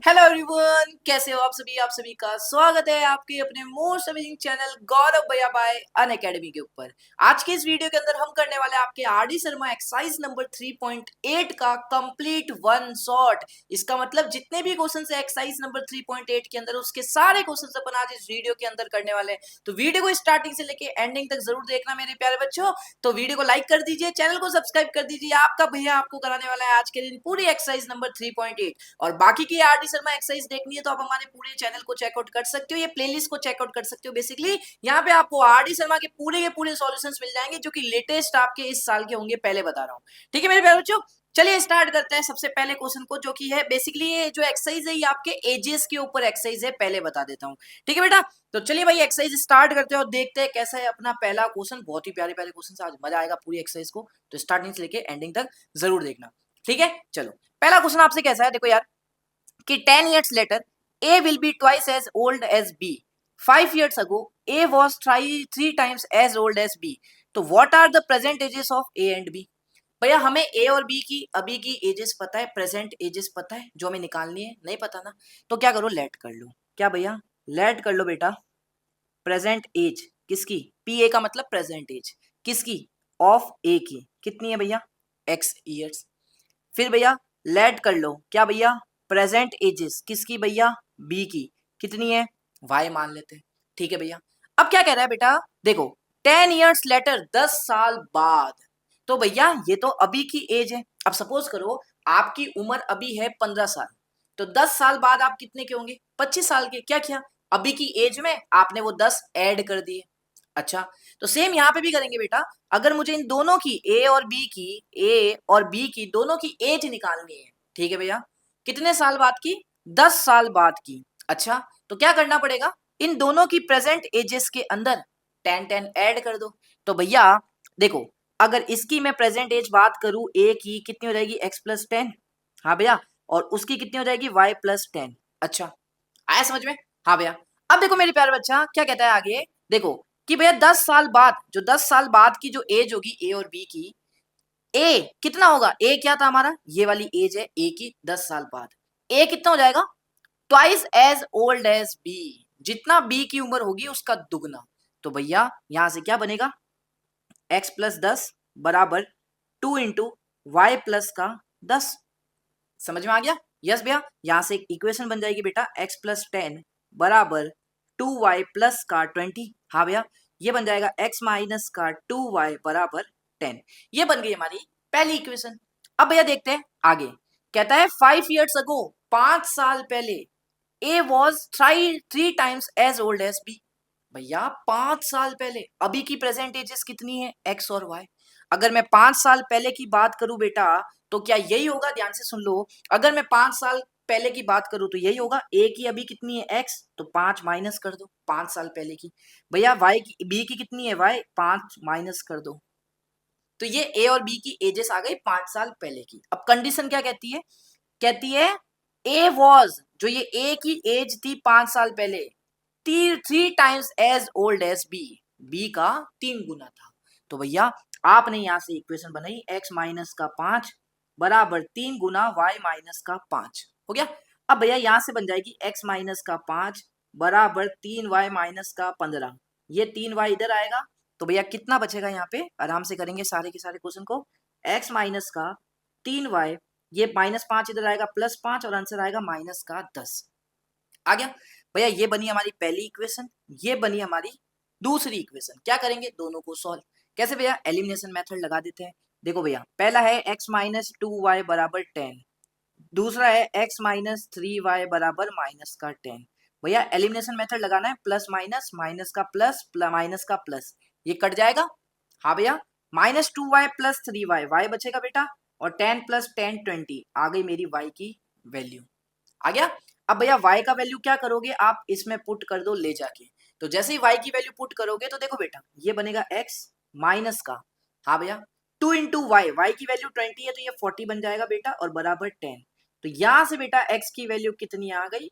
Hello everyone, कैसे हो आप सभी का स्वागत है आपके अपने मोस्ट अमेजिंग चैनल गौरव भैया बाय अनअकैडमी के ऊपर। आज के इस वीडियो के अंदर हम करने वाले हैं आपके आरडी शर्मा एक्सरसाइज नंबर 3.8 का कंप्लीट वन शॉट। इसका मतलब जितने भी क्वेश्चंस है एक्सरसाइज नंबर 3.8 के अंदर उसके सारे क्वेश्चंस अपन आज इस वीडियो के अंदर करने वाले हैं। तो वीडियो को स्टार्टिंग से लेके एंडिंग तक जरूर देखना मेरे प्यारे बच्चों। तो वीडियो को लाइक कर दीजिए, चैनल को सब्सक्राइब कर दीजिए। आपका भैया आपको कराने वाला है आज के दिन पूरी एक्सरसाइज नंबर 3.8 और बाकी की आरडी शर्मा एक्सरसाइज देखनी है तो आप हमारे पूरे चैनल को चेकआउट कर सकते हो, ये प्लेलिस्ट को चेकआउट कर सकते हो। बेसिकली यहाँ पे आपको आरडी शर्मा के पूरे सॉल्यूशंस मिल जाएंगे जो कि लेटेस्ट आपके इस साल के होंगे, पहले बता रहा हूँ। ठीक है मेरे प्यारे बच्चों, चलिए स्टार्ट करते हैं सबसे पहले क्वेश्चन को, जो कि है बेसिकली ये जो एक्सरसाइज है ये आपके एजेस के ऊपर एक्सरसाइज है, पहले बता देता हूँ। ठीक है बेटा, तो चलिए भाई एक्सरसाइज स्टार्ट करते हैं और देखते हैं कैसा है अपना पहला क्वेश्चन। बहुत ही प्यारे प्यारे क्वेश्चन, आज मजा आएगा पूरी एक्सरसाइज को, तो स्टार्टिंग से लेके एंडिंग तक जरूर देखना। ठीक है, चलो पहला क्वेश्चन आपसे कैसा है, देखो यार कि 10 years later A will be twice as old as B. 5 years ago A was three times as old as B. तो what are the present ages of A and B? भैया हमें A और B की अभी की edges पता है, present ages पता है, जो हमें निकालनी है नहीं पता ना, तो क्या करो लेट कर लो। क्या भैया लेट कर लो बेटा। प्रेजेंट एज किसकी, पी ए का मतलब प्रेजेंट एज किसकी, ऑफ ए की कितनी है भैया, एक्स ईयर्स। फिर भैया लेट कर लो क्या भैया, प्रेजेंट एजेस किसकी भैया, बी की कितनी है, वाई मान लेते हैं। ठीक है भैया, अब क्या कह रहा है बेटा, देखो 10 years लेटर 10 साल बाद, तो भैया ये तो अभी की एज है। अब सपोज करो आपकी उम्र अभी है 15 साल, तो 10 साल बाद आप कितने के होंगे, 25 साल के। क्या किया, अभी की एज में आपने वो 10 ऐड कर दिए। अच्छा, तो सेम यहाँ पे भी करेंगे बेटा। अगर मुझे इन दोनों की ए और बी की दोनों की एज निकालनी है, ठीक है भैया, कितने साल बाद की, 10 साल बाद की। अच्छा, तो क्या करना पड़ेगा, इन दोनों की प्रेजेंट एजेस के अंदर 10 ऐड कर दो। तो भैया देखो, अगर इसकी मैं प्रेजेंट एज बात करूं ए की, कितनी हो जाएगी, x+10। हाँ भैया, और उसकी कितनी हो जाएगी, y+10। अच्छा, आया समझ में। हाँ भैया, अब देखो मेरे प्यारे बच्चा क्या कहता है आगे, देखो कि भैया 10 साल बाद, जो 10 साल बाद की जो एज होगी ए और बी की, ए कितना होगा, ए क्या था हमारा, ये वाली एज है ए की 10 साल बाद, ए कितना हो जाएगा, twice as old as b, जितना बी की उम्र होगी उसका दुगना। तो भैया यहां से क्या बनेगा, x+10 बराबर 2 इंटू वाई प्लस का 10। समझ में आ गया, यस भैया। यहां से एक इक्वेशन बन जाएगी बेटा, x+10 बराबर 2y प्लस का 20। हाँ भैया, ये बन जाएगा x माइनस का 2y बराबर 10। ये बन गई हमारी पहली इक्वेशन। अब भैया देखते हैं आगे, कहता है 5 years अगो, 5 साल पहले a was three times as old as b. भैया 5 साल पहले, अभी की प्रेजेंट एजेस कितनी है, एक्स और वाई। अगर मैं 5 साल पहले की बात करूं बेटा, तो क्या यही होगा, ध्यान से सुन लो। अगर मैं 5 साल पहले की बात करूं तो यही होगा, ए की अभी कितनी है, एक्स, तो 5 माइनस कर दो 5 साल पहले की। भैया वाई की, बी की कितनी है, वाई, 5 माइनस कर दो। तो ये ए और बी की एजेस आ गई 5 साल पहले की। अब कंडीशन क्या कहती है, कहती है ए वॉज, जो ये ए की एज थी 5 साल पहले, three times as old as b, b का 3 गुना था। तो भैया आपने यहां से इक्वेशन बनाई, x माइनस का 5 बराबर 3 गुना y माइनस का 5 हो गया। अब भैया यहां से बन जाएगी x माइनस का 5 बराबर 3y माइनस का 15। ये 3y इधर आएगा, तो भैया कितना बचेगा, यहाँ पे आराम से करेंगे सारे के सारे क्वेश्चन को। x माइनस का 3y, ये -5 इधर आएगा, +5, और आंसर आएगा -10। आ गया भैया, ये बनी हमारी पहली इक्वेशन। ये बनी हमारी दूसरी इक्वेशन। क्या करेंगे, दोनों को सॉल्व। कैसे भैया, एलिमिनेशन मेथड लगा देते हैं। देखो भैया, पहला है x माइनस 2y बराबर 10, दूसरा है x माइनस 3y बराबर माइनस का 10। भैया एलिमिनेशन मेथड लगाना है, प्लस माइनस, माइनस का प्लस, माइनस का प्लस, ये कट जाएगा। हाँ भैया, -2y प्लस 3y, y बचेगा बेटा, और 10 + 10 20, आ गई मेरी y की वैल्यू। आ गया। अब भैया y का वैल्यू क्या करोगे, आप इसमें पुट कर दो ले जाके। तो जैसे ही y की वैल्यू पुट करोगे तो देखो बेटा, ये बनेगा x माइनस का, हाँ भैया 2 इंटू वाई, वाई की वैल्यू 20 है तो ये 40 बन जाएगा बेटा, और बराबर 10। तो यहां से बेटा x की वैल्यू कितनी आ गई,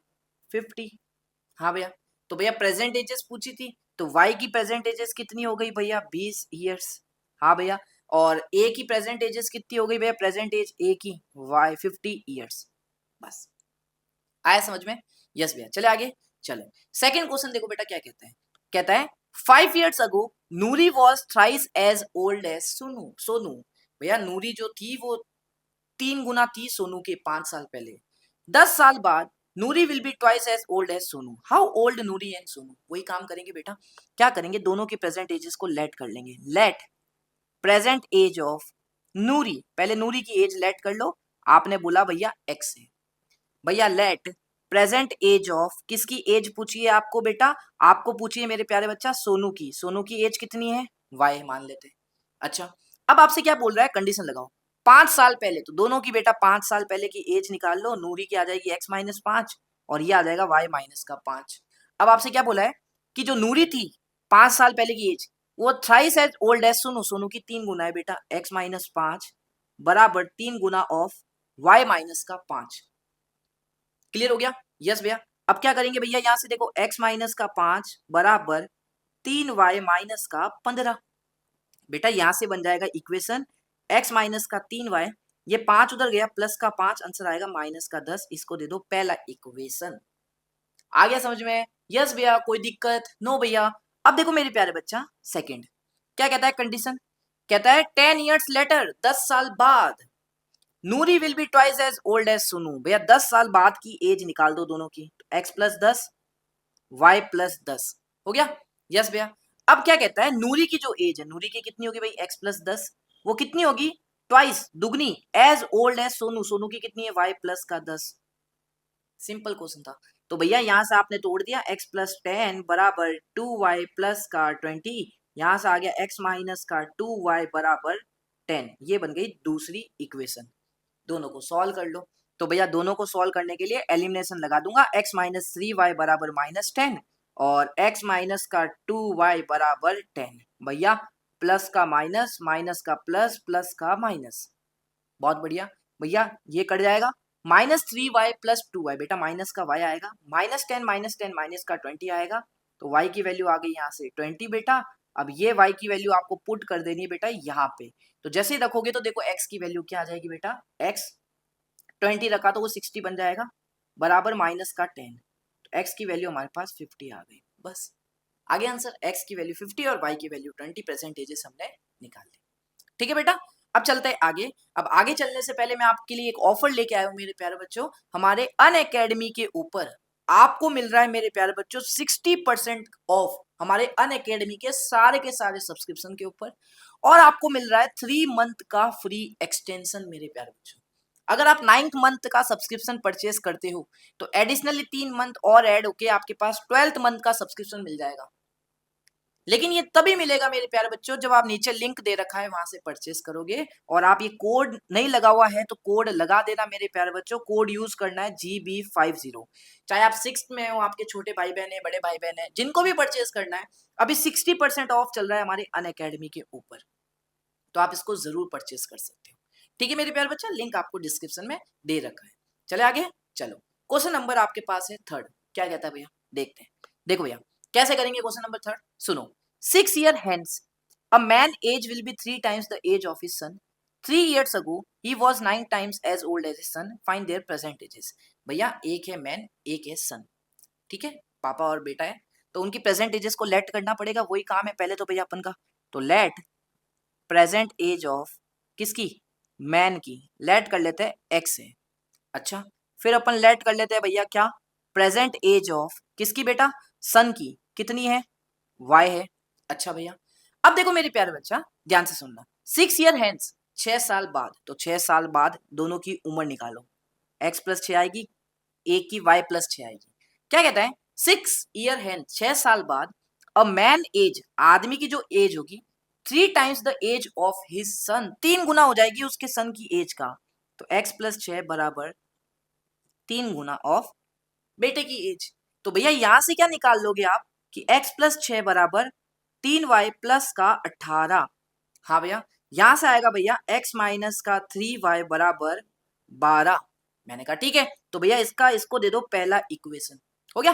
50। हाँ भैया, तो भैया प्रेजेंट एजेस पूछी थी, तो y की प्रेजेंट एजेस कितनी हो गई भैया, 20 ईयर्स। हाँ भैया, और a की प्रेजेंट एजेस कितनी हो गई भैया, प्रेजेंट एज a की y 50 ईयर्स। बस आया समझ में? यस भैया, चले आगे। चलो सेकंड क्वेश्चन देखो बेटा क्या कहता है। कहता है 5 years ago Noori was thrice as old as Sonu. Sonu भैया नूरी जो थी वो 3 गुना थी सोनू के 5 साल पहले। 10 साल बाद Noori will be twice as old as Sonu. How old Noori and Sonu? वही काम करेंगे बेटा, क्या करेंगे, दोनों के प्रेजेंट एजेस को लेट कर लेंगे। लेट प्रेजेंट एज ऑफ नूरी, पहले नूरी की एज लेट कर लो, आपने बोला भैया एक्स है। भैया लेट प्रेजेंट एज ऑफ, किसकी एज पूछिए आपको बेटा? आपको पूछिए मेरे प्यारे बच्चा सोनू की। सोनू की एज कितनी है? वाई मान लेते। अच्छा अब आपसे क्या बोल रहा है, कंडीशन लगाओ। 5 साल पहले, तो दोनों की बेटा 5 साल पहले की एज निकाल लो। नूरी की आ जाएगी x-5 और ये आ जाएगा y-5। अब आपसे क्या बोला है कि जो नूरी थी 5 साल पहले की एज, वो thrice as old as Sonu. Sonu की 3 गुना है बेटा, x-5 बराबर 3 गुना ऑफ y-5। क्लियर हो गया? यस भैया। अब क्या करेंगे भैया, यहां से देखो x-5 बराबर 3y-15। बेटा यहां से बन जाएगा इक्वेशन x-3y, ये 5 उधर गया, प्लस का 5, आंसर आएगा -10। इसको दे दो पहला इक्वेशन। आ गया समझ में? यस भैया, कोई दिक्कत? नो भैया। अब देखो मेरे प्यारे बच्चा सेकंड क्या कहता है कंडीशन। कहता है 10 years लेटर, 10 साल बाद Noori will be twice as old as Sonu. भैया 10 साल बाद की एज निकाल दो दोनों की, x+10 y+10 हो गया। यस भैया। अब क्या कहता है, नूरी की जो एज है, नूरी की कितनी होगी भाई x+10, वो कितनी होगी? ट्वाइस, दुगनी, as old as Sonu. Sonu की कितनी है? y+10। सिंपल क्वेश्चन था। तो भैया यहां से आपने तोड़ दिया, x+10 बराबर 2y+20, यहां से आ गया x-2y बराबर 10। ये बन गई दूसरी इक्वेशन। दोनों को सॉल्व कर लो। तो भैया दोनों को सॉल्व करने के लिए एलिमिनेशन लगा दूंगा, x-3y बराबर -10 और x-2y बराबर 10। भैया प्लस का माइनस, माइनस का प्लस, प्लस का माइनस। बहुत बढ़िया भैया, ये कट जाएगा। -3y+2y, बेटा माइनस का y आएगा, -10 -10 माइनस का 20 आएगा। तो y की वैल्यू आ गई यहाँ से 20 बेटा। अब ये y की वैल्यू आपको पुट कर देनी है बेटा यहाँ पे। तो जैसे ही रखोगे तो देखो x की वैल्यू क्या आ जाएगी बेटा, x 20 रखा तो वो 60 बन जाएगा, बराबर माइनस का 10। तो x की वैल्यू हमारे पास 50 आ गई। बस आगे आंसर, x की वैल्यू 50 और y की वैल्यू 20 परसेंटेजेस हमने निकाल ली। ठीक है बेटा। अब चलते हैं आगे। अब आगे चलने से पहले मैं आपके लिए एक ऑफर लेके आया हूं मेरे प्यारे बच्चों। हमारे अनअकैडमी के ऊपर आपको मिल रहा है मेरे प्यारे बच्चों 60% ऑफ हमारे अनअकैडमी के सारे सब्सक्रिप्शन के ऊपर, और आपको मिल रहा है 3 मंथ का फ्री एक्सटेंशन मेरे प्यारे बच्चों। अगर आप 9th मंथ का सब्सक्रिप्शन परचेस करते हो तो एडिशनली 3 मंथ और ऐड होके आपके पास 12th मंथ का सब्सक्रिप्शन मिल जाएगा। लेकिन ये तभी मिलेगा मेरे प्यारे बच्चों जब आप नीचे लिंक दे रखा है वहां से परचेस करोगे, और आप ये कोड नहीं लगा हुआ है तो कोड लगा देना मेरे प्यारे बच्चों। कोड यूज करना है GB50। चाहे आप 6th में हो, आपके छोटे भाई बहन है, बड़े भाई बहन है, जिनको भी परचेस करना है, अभी 60% ऑफ चल रहा है हमारे अनअकैडमी के ऊपर, तो आप इसको जरूर परचेस कर सकते हो। ठीक है मेरे प्यारे बच्चा, लिंक आपको डिस्क्रिप्शन में दे रखा है। चले आगे। चलो क्वेश्चन नंबर आपके पास है थर्ड। क्या कहता है भैया, देखते हैं। देखो भैया कैसे करेंगे क्वेश्चन नंबर थर्ड, सुनो। 6 years hence a man age will be 3 times the age of his son. 3 years ago he was 9 times as old as his son. Find their present ages. भैया एक है मैन, एक है सन, ठीक है, पापा और बेटा है, तो उनकी प्रेजेंट एजेस को लेट करना पड़ेगा, वही काम है पहले तो भैया अपन का। तो लेट प्रेजेंट एज ऑफ किसकी, मैन की, लेट कर लेते हैं एक्स है। अच्छा फिर अपन लेट कर लेते हैं भैया क्या, प्रेजेंट एज ऑफ किसकी बेटा, सन की, कितनी है, वाई है। अच्छा भैया अब देखो मेरे प्यारे बच्चा ध्यान से सुनना। 6 year hence 6 साल बाद, तो 6 साल बाद दोनों की उम्र निकालो, x+6 आएगी, एक की y+6 आएगी। क्या कहता है 6 year hence 6 साल बाद अ मैन एज, आदमी की जो एज होगी 3 times the age of his son, 3 गुना हो जाएगी उसके सन की एज का। तो x+6 बराबर 3 गुना ऑफ बेटे की एज। तो भैया यहां से क्या निकाल लोगे आप कि x+6 बराबर 3y प्लस का 18। हाँ भैया यहां से आएगा भैया x-3y बराबर 12। मैंने कहा ठीक है, तो भैया इसका इसको दे दो पहला इक्वेशन। हो गया।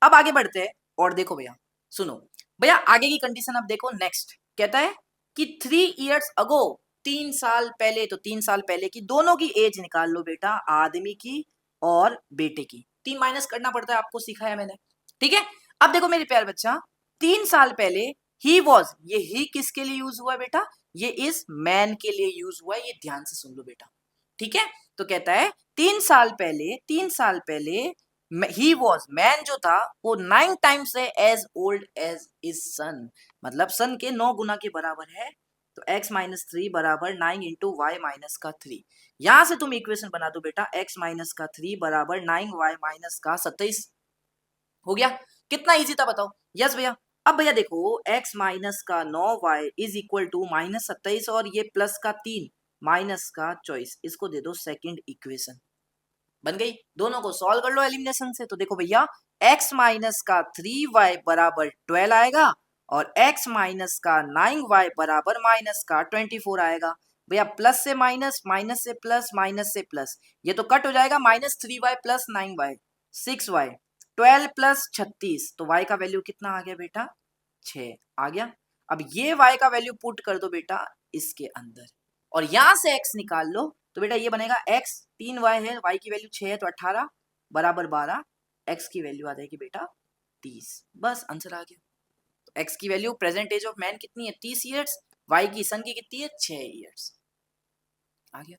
अब आगे बढ़ते हैं और देखो भैया सुनो, भैया आगे की कंडीशन अब देखो। नेक्स्ट कहता है कि 3 years अगो, 3 साल पहले, तो 3 साल पहले की दोनों की एज निकाल लो बेटा, आदमी की और बेटे की। 3 माइनस करना पड़ता है, आपको सिखाया मैंने, ठीक है। अब देखो मेरे प्यारे बच्चा, 3 साल पहले ही वॉज, ये ही किसके लिए यूज हुआ है बेटा, ये इस मैन के लिए यूज हुआ है, ये ध्यान से सुन लो बेटा, ठीक है। तो कहता है 3 साल पहले ही वॉज, मैन जो था वो 9 टाइम्स है एज ओल्ड एज इज सन, मतलब सन के 9 गुना के बराबर है। तो x माइनस 3 बराबर 9 इंटू वाई माइनस का 3। यहां से तुम इक्वेशन बना दो बेटा, x माइनस का 3 बराबर 9y माइनस का 27। हो गया, कितना इजी था बताओ। यस भैया। अब भैया देखो x माइनस का 9y is equal to minus 27 और ये प्लस का 3 माइनस का 24, इसको दे दो सेकंड इक्वेशन, बन गई। दोनों को सॉल्व कर लो एलिमिनेशन से। तो देखो भैया x माइनस का 3y बराबर 12 आएगा और x माइनस का 9y बराबर माइनस का 24 आएगा। भैया प्लस से माइनस, माइनस से प्लस, माइनस से प्लस, ये तो कट हो जाएगा, minus 3y plus 9y 6y, 12 plus 36, तो y का वैल्यू कितना आ गया बेटा, 6 आ गया। अब ये y का वैल्यू पुट कर दो बेटा इसके अंदर और यहां से x निकाल लो, तो बेटा ये बनेगा x 3y है, y की वैल्यू 6 है, तो 18 बराबर 12, x की वैल्यू आ जाएगी बेटा 30, बस आंसर आ गया। तो x की value present age of man कितनी है, 30 ईयर्स, y की सन की कितनी है, 6 ईयर्स। आ गया,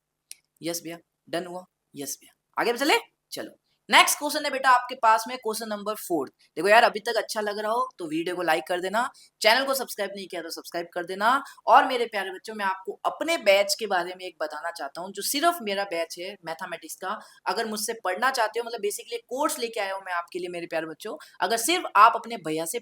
यस भैया, डन हुआ, यस भैया। आगे चले, चलो नेक्स्ट क्वेश्चन है बेटा आपके पास में, क्वेश्चन नंबर 4। देखो यार अभी तक अच्छा लग रहा हो तो वीडियो को लाइक कर देना, चैनल को सब्सक्राइब नहीं किया तो सब्सक्राइब कर देना। और मेरे प्यारे बच्चों, मैं आपको अपने बैच के बारे में एक बताना चाहता हूँ, जो सिर्फ मेरा बैच है मैथमेटिक्स का। अगर मुझसे पढ़ना चाहते हो, मतलब बेसिकली कोर्स लेके आया हूँ मैं आपके लिए मेरे प्यारे बच्चों। अगर सिर्फ आप अपने भैया से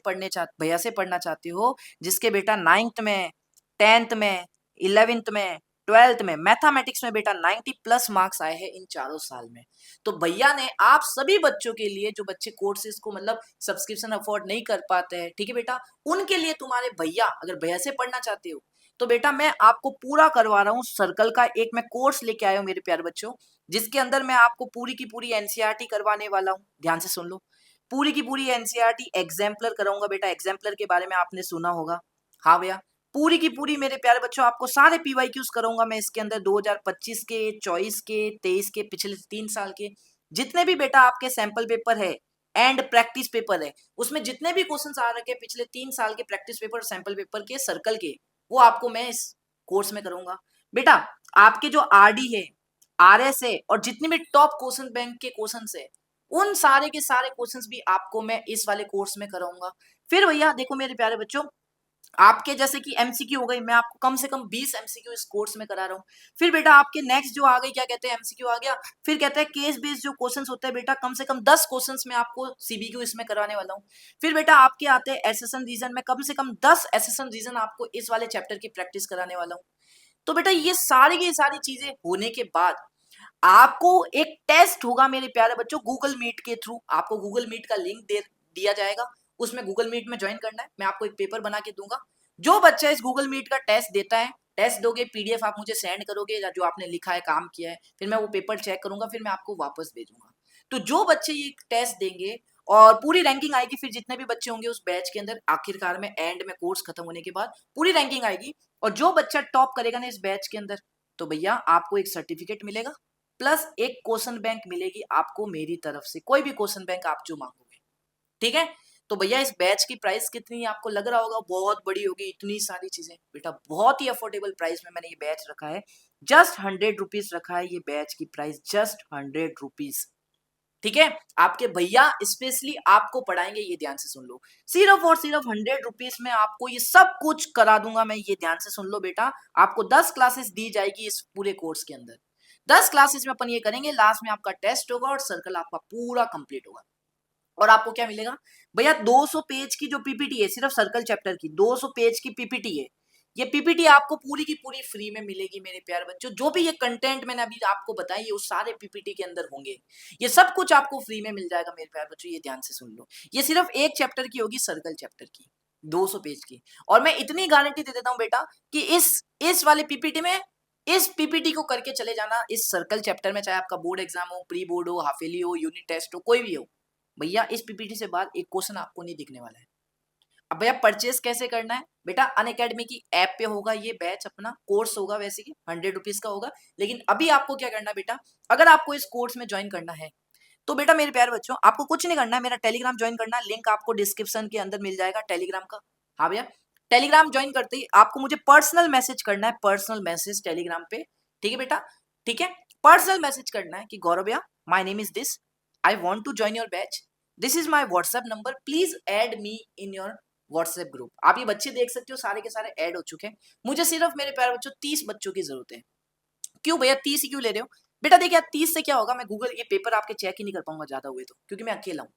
पढ़ना चाहते हो, जिसके बेटा 9th में, 10th में, 11th में, 12th में मैथमेटिक्स में बेटा 90 प्लस मार्क्स आए हैं इन चारों साल में, तो भैया ने आप सभी बच्चों के लिए, जो बच्चे कोर्सेज को मतलब सब्सक्रिप्शन अफोर्ड नहीं कर पाते हैं, ठीक है बेटा, उनके लिए तुम्हारे भैया, अगर भैया से पढ़ना चाहते हो तो बेटा मैं आपको पूरा करवा रहा हूँ सर्कल का एक मैं कोर्स लेके आया हूँ मेरे प्यारे बच्चों, जिसके अंदर मैं आपको पूरी की पूरी एनसीईआरटी करवाने वाला हूँ। ध्यान से सुन लो, पूरी की पूरी एनसीईआरटी एग्जाम्पलर कराऊंगा बेटा। एग्जाम्पलर के बारे में आपने सुना होगा, हाँ भैया। पूरी की पूरी मेरे प्यारे बच्चों आपको सारे पीवाईक्यूज कराऊंगा मैं इसके अंदर, 2025 के, 24 के, 23 के, पिछले 3 साल के जितने भी बेटा आपके सैंपल पेपर है एंड प्रैक्टिस पेपर है, उसमें जितने भी क्वेश्चंस आ रखे पिछले 3 साल के प्रैक्टिस पेपर, सैंपल पेपर के, सर्कल के, वो आपको मैं इस कोर्स में करूंगा बेटा। आपके जो आरडी है, आरएस है और जितने भी टॉप क्वेश्चन बैंक के क्वेश्चंस है, उन सारे के सारे क्वेश्चंस भी आपको मैं इस वाले कोर्स में कराऊंगा। फिर भैया देखो मेरे प्यारे बच्चों, आपके जैसे कि एमसीक्यू हो गई, मैं आपको कम से कम 20 एमसीक्यू इस कोर्स में करा रहा हूँ। फिर बेटा आपके नेक्स्ट जो आ गई, क्या कहते हैं, एमसीक्यू आ गया। फिर कहते हैं केस बेस्ड जो क्वेश्चंस होते हैं बेटा, कम से कम 10 क्वेश्चंस में आपको सीबीक्यू इसमें कराने वाला हूँ। फिर बेटा आपके आते हैं एसेशन रीजन में, कम से कम 10 एसेशन रीजन आपको इस वाले चैप्टर की प्रैक्टिस कराने वाला हूँ। तो बेटा ये सारी की सारी चीजें होने के बाद आपको एक टेस्ट होगा मेरे प्यारे बच्चों, गूगल मीट के थ्रू। आपको गूगल मीट का लिंक दे दिया जाएगा, उसमें गूगल मीट में ज्वाइन करना है। मैं आपको एक पेपर बना के दूंगा, जो बच्चा इस गूगल मीट का टेस्ट देता है, टेस्ट दोगे, पीडीएफ आप मुझे सेंड करोगे या जो आपने लिखा है, काम किया है, फिर मैं वो पेपर चेक करूंगा, फिर मैं आपको वापस भेजूंगा। तो जो बच्चे ये टेस्ट देंगे और पूरी रैंकिंग आएगी, फिर जितने भी बच्चे होंगे उस बैच के अंदर, आखिरकार में एंड में कोर्स खत्म होने के बाद पूरी रैंकिंग आएगी, और जो बच्चा टॉप करेगा ना इस बैच के अंदर, तो भैया आपको एक सर्टिफिकेट मिलेगा प्लस एक क्वेश्चन बैंक मिलेगी आपको मेरी तरफ से, कोई भी क्वेश्चन बैंक आप जो मांगोगे, ठीक है। तो भैया इस बैच की प्राइस कितनी है आपको लग रहा होगा, बहुत बड़ी होगी, इतनी सारी चीजें बेटा, बहुत ही अफोर्डेबल प्राइस में मैंने ये बैच रखा है, जस्ट 100 रुपीज रखा है ये बैच की प्राइस, जस्ट 100 रुपीज, ठीक है। आपके भैया स्पेशली आपको पढ़ाएंगे, ये ध्यान से सुन लो, सिर्फ और सिर्फ 100 रुपीज में आपको ये सब कुछ करा दूंगा मैं, ये ध्यान से सुन लो बेटा। आपको 10 क्लासेस दी जाएगी इस पूरे कोर्स के अंदर, 10 क्लासेस में अपन ये करेंगे, लास्ट में आपका टेस्ट होगा और सर्कल आपका पूरा कंप्लीट होगा। और आपको क्या मिलेगा भैया, 200 पेज की जो पीपीटी है, सिर्फ सर्कल चैप्टर की 200 पेज की पीपीटी है, ये पीपीटी आपको पूरी की पूरी फ्री में मिलेगी मेरे प्यारे बच्चों। जो भी ये कंटेंट मैंने अभी आपको बताया, ये उस सारे पीपीटी के अंदर होंगे, ये सब कुछ आपको फ्री में मिल जाएगा मेरे प्यारे बच्चों, ये ध्यान से सुन लो। ये सिर्फ एक चैप्टर की होगी, सर्कल चैप्टर की, 200 पेज की। और मैं इतनी गारंटी दे देता हूँ बेटा कि इस वाले पीपीटी में, इस पीपीटी को करके चले जाना इस सर्कल चैप्टर में, चाहे आपका बोर्ड एग्जाम हो, प्री बोर्ड हो, हाफेली हो, यूनिट टेस्ट हो, कोई भी हो, भैया इस पीपीटी से बाद एक क्वेश्चन आपको नहीं दिखने वाला है। अब भैया परचेस कैसे करना है बेटा, अनअकैडमी की ऐप पे होगा ये बैच, अपना कोर्स होगा, वैसे ही 100 रुपीज का होगा। लेकिन अभी आपको क्या करना है बेटा, अगर आपको इस कोर्स में ज्वाइन करना है तो बेटा मेरे प्यारे बच्चों आपको कुछ नहीं करना है, मेरा टेलीग्राम ज्वाइन करना है, लिंक आपको डिस्क्रिप्शन के अंदर मिल जाएगा टेलीग्राम का। हाँ भैया, टेलीग्राम ज्वाइन करते ही आपको मुझे पर्सनल मैसेज करना है, पर्सनल मैसेज टेलीग्राम पे। ठीक है बेटा, ठीक है, पर्सनल मैसेज करना है कि गौरव भैया my name is this, I want to join your batch, this is my WhatsApp number, please add me in your WhatsApp group. आप ये बच्चे देख सकते हो सारे के सारे ऐड हो चुके हैं। मुझे सिर्फ मेरे प्यारे बच्चों 30 बच्चों की जरूरत है। क्यों भैया 30 ही क्यों ले रहे हो? बेटा देखिए 30 से क्या होगा, मैं गूगल ये पेपर आपके चेक ही नहीं कर पाऊंगा ज्यादा हुए तो, क्योंकि मैं अकेला हूं।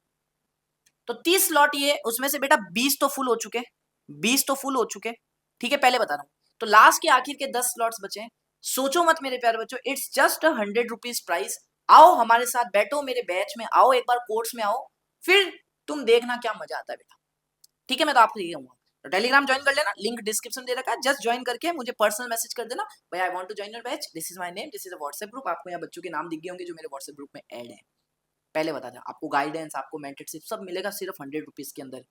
तो 30 स्लॉट ये, उसमें से बेटा 20 तो फुल हो चुके, 20 तो फुल हो चुके। ठीक है, पहले बता रहा हूँ। तो लास्ट के आखिर के 10 स्लॉट्स बचे हैं। सोचो मत मेरे प्यारे बच्चों, इट्स जस्ट 100 रुपीज प्राइस। आओ हमारे साथ बैठो, मेरे बैच में आओ, एक बार कोर्स में आओ, फिर तुम देखना क्या मजा आता है बेटा। ठीक है, मैं तो आपको यही कहूंगा। तो टेलीग्राम ज्वाइन कर लेना, लिंक डिस्क्रिप्शन दे रखा है, जस्ट ज्वाइन करके मुझे पर्सनल मैसेज कर देना, भाई I want to join your batch, this is my name, this is a WhatsApp group. आपको यहाँ बच्चों के नाम दिख गए होंगे जो मेरे व्हाट्सएप ग्रुप में ऐड है। पहले बता दें, आपको गाइडेंस, आपको मेंटरशिप सब मिलेगा सिर्फ 100 रुपीज के अंदर।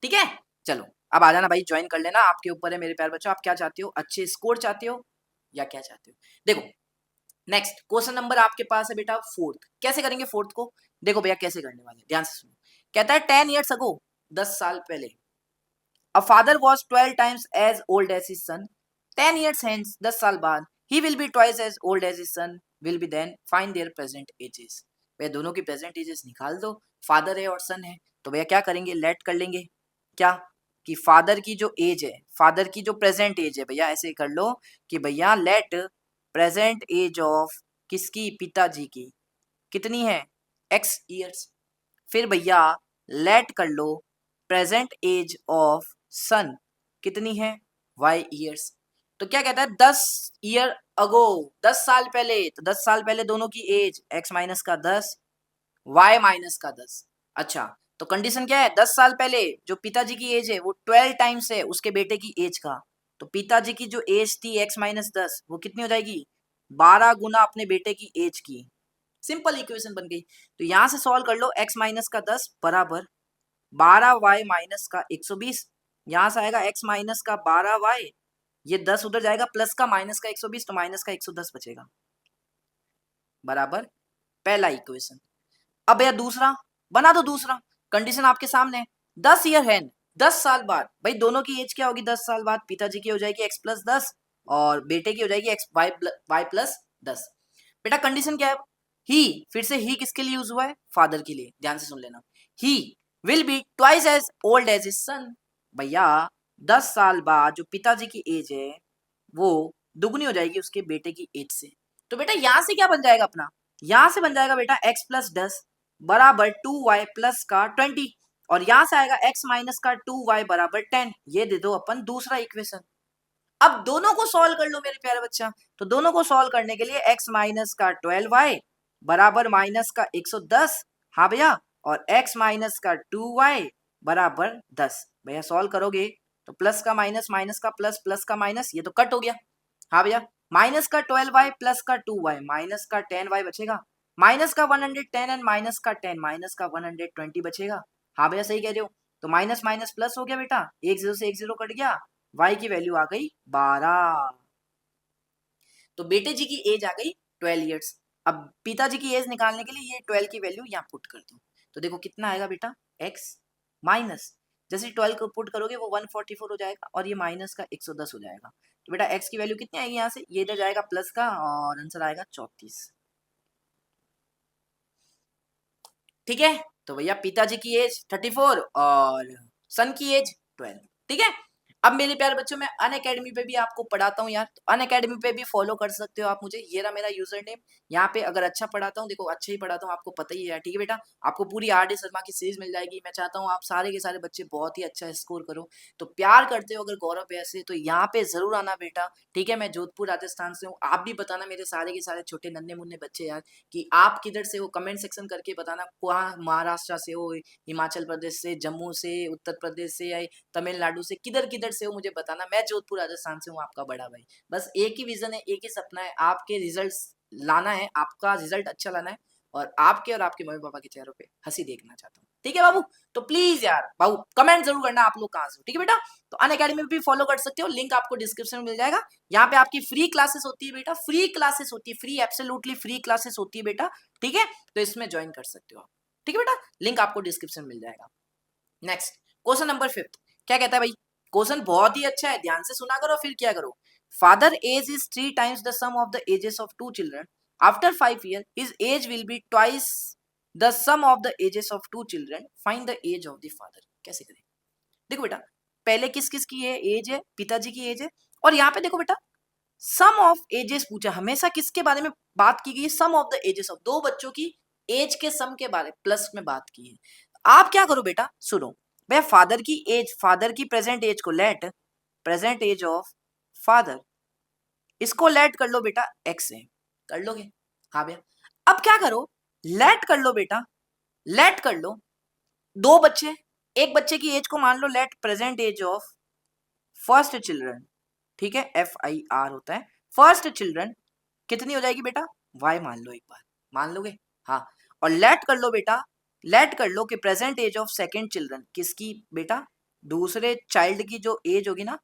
ठीक है, चलो अब आ जाना भाई, ज्वाइन कर लेना, आपके ऊपर है मेरे प्यारे बच्चों, आप क्या चाहते हो, अच्छे स्कोर चाहते हो या क्या चाहते हो। देखो नेक्स्ट क्वेश्चन नंबर आपके पास है बेटा फोर्थ। कैसे करेंगे फोर्थ को? देखो भैया कैसे करने वाले, ध्यान से सुनो। कहता है 10 ईयर्स अगो, 10 साल पहले, a father was 12 times as old as his son, 10 years hence, 10 साल बाद, he will be twice as old as his son will be, then find their present ages। भैया दोनों की प्रेजेंट एजेस निकाल दो, father है और सन है, तो भैया क्या करेंगे, लेट कर लेंगे क्या, कि फादर की जो एज है, फादर की जो प्रेजेंट एज है, भैया ऐसे कर लो कि भैया लेट प्रेजेंट एज ऑफ किसकी, पिताजी की, कितनी है, x ईयर्स। फिर भैया लेट कर लो प्रेजेंट एज ऑफ सन कितनी है, y ईयर्स। तो क्या कहता है 10 ईयर अगो, 10 साल पहले, तो 10 साल पहले दोनों की एज x माइनस का 10, y माइनस का 10। अच्छा, तो कंडीशन क्या है, 10 साल पहले जो पिताजी की एज है वो 12 टाइम्स है उसके बेटे की एज का, तो पिताजी की जो एज थी x माइनस 10 वो कितनी हो जाएगी, 12 गुना अपने बेटे की एज की। सिंपल इक्वेशन बन गई। तो यहां से सॉल्व कर लो, x माइनस का 10 बराबर 12y माइनस का 120, यहां से आएगा x माइनस का 12y, ये 10 उधर जाएगा, प्लस का माइनस का 120, तो माइनस का 110 बचेगा, बराबर पहला इक्वेशन। अब भैया दूसरा बना दो, दूसरा कंडीशन आपके सामने है, 10 ईयर है, 10 साल बाद, भाई दोनों की एज क्या होगी 10 साल बाद, पिताजी की हो जाएगी x प्लस 10 और बेटे की हो जाएगी x y प्लस 10। बेटा कंडीशन क्या है, ही, फिर से ही किसके लिए यूज हुआ है, फादर के लिए, ध्यान से सुन लेना, he will be twice as old as his son. भैया 10 साल बाद जो पिताजी की एज है वो दुगनी हो जाएगी उसके बेटे की एज से। तो बेटा यहां से क्या बन जाएगा अपना, यहां से बन जाएगा बेटा x प्लस 10 बराबर 2y प्लस का 20, और यहां से आएगा x माइनस का 2y बराबर 10। ये दे दो अपन दूसरा इक्वेशन। अब दोनों को सॉल्व कर लो मेरे प्यारे बच्चा, तो दोनों को सॉल्व करने के लिए x माइनस का 12y बराबर माइनस का 110, हाँ भैया, और x माइनस का 2y बराबर 10। भैया सॉल्व करोगे तो प्लस का माइनस, माइनस का प्लस, प्लस का माइनस, ये तो कट हो गया, हाँ भैया, माइनस का 12y प्लस का 2y माइनस का 10y बचेगा, माइनस का 110 एंड माइनस का 10 माइनस का 120 बचेगा। हाँ भैया सही कह रहे हो, तो माइनस माइनस प्लस हो गया बेटा, एक जीरो से एक जीरो कट गया, y की वैल्यू आ गई 12। तो बेटे जी की एज आ गई 12 ईयर्स। अब पिताजी की एज निकालने के लिए ये 12 की वैल्यू यहाँ पुट कर दो, तो देखो कितना आएगा बेटा, x माइनस, जैसे 12 को पुट करोगे वो 144 हो जाएगा और ये माइनस का 110 हो जाएगा। तो बेटा x की वैल्यू कितनी आएगी यहाँ से, ये इधर जाएगा प्लस का और आंसर आएगा 34। ठीक है, तो भैया पिताजी की एज 34 और सन की एज 12। ठीक है, अब मेरे प्यारे बच्चों मैं अन अकेडमी पे भी आपको पढ़ाता हूँ यार, तो अन अकेडमी पे भी फॉलो कर सकते हो आप मुझे, ये रहा मेरा यूजर नेम। यहाँ पे अगर अच्छा पढ़ाता हूँ, देखो अच्छा ही पढ़ाता हूँ, आपको पता ही है। ठीक है बेटा, आपको पूरी RD शर्मा की सीरीज मिल जाएगी। मैं चाहता हूँ आप सारे के सारे बच्चे बहुत ही अच्छा स्कोर करो, तो प्यार करते हो अगर गौरव भैया से, तो यहाँ पे जरूर आना बेटा। ठीक है, मैं जोधपुर राजस्थान से हूँ, आप भी बताना मेरे सारे के सारे छोटे नन्हे मुन्ने बच्चे यार कि आप किधर से हो, कमेंट सेक्शन करके बताना, कहाँ महाराष्ट्र से हो, हिमाचल प्रदेश से, जम्मू से, उत्तर प्रदेश से या तमिलनाडु से, किधर किधर से हो मुझे बताना। मैं जोधपुर राजस्थान से हूँ, आपका बड़ा भाई। बस एक ही विजन है, एक ही सपना है, आपके रिजल्ट्स लाना है, आपका रिजल्ट अच्छा लाना है। और आपके मम्मी पापा के चेहरों पे हंसी देखना चाहता हूँ। ठीक है बाबू, तो प्लीज यार बाबू कमेंट जरूर करना आप लोग कहाँ से हो। ठीक है बेटा, तो अनअकैडमी भी फॉलो कर सकते हो, लिंक आपको डिस्क्रिप्शन में मिल जाएगा। यहाँ पे आपकी फ्री क्लासेस होती है बेटा, फ्री क्लासेस होती है, फ्री एब्सोल्युटली फ्री क्लासेस होती है बेटा। ठीक है, तो इसमें ज्वाइन कर सकते हो आप। ठीक है बेटा, लिंक आपको डिस्क्रिप्शन में मिल जाएगा। नेक्स्ट क्वेश्चन नंबर 5 क्या कहता है भाई, क्वेश्चन बहुत ही अच्छा है, ध्यान से सुना करो फिर क्या करो। Father age is 3 times the sum of the ages of 2 children after 5 year his age will be twice the sum of the ages of 2 children find the age of the father. कैसे करें? देखो बेटा, पहले किस किस की है as है, पिताजी की एज है, और यहाँ पे देखो बेटा सम ऑफ एजेस पूछा, हमेशा किसके बारे में बात की गई है, सम ऑफ द एजेस ऑफ, दो बच्चों की एज के सम के बारे प्लस में बात की है। आप क्या करो बेटा, सुनो भैया, फादर की एज, फादर की प्रेजेंट एज को let, present age of father, इसको लेट कर लो बेटा एक्स से, कर लोगे? हाँ भैया, अब क्या करो, लेट कर लो बेटा, लेट कर लो दो बच्चे, एक बच्चे की एज को मान लो let present age of first children, ठीक है, FIR होता है, फर्स्ट चिल्ड्रन कितनी हो जाएगी बेटा, y मान लो, एक बार मान लोगे? हाँ, और लेट कर लो बेटा, लेट कर लो कि present age of second children, किसकी बेटा, दूसरे चाइल्ड की जो एज होगी ना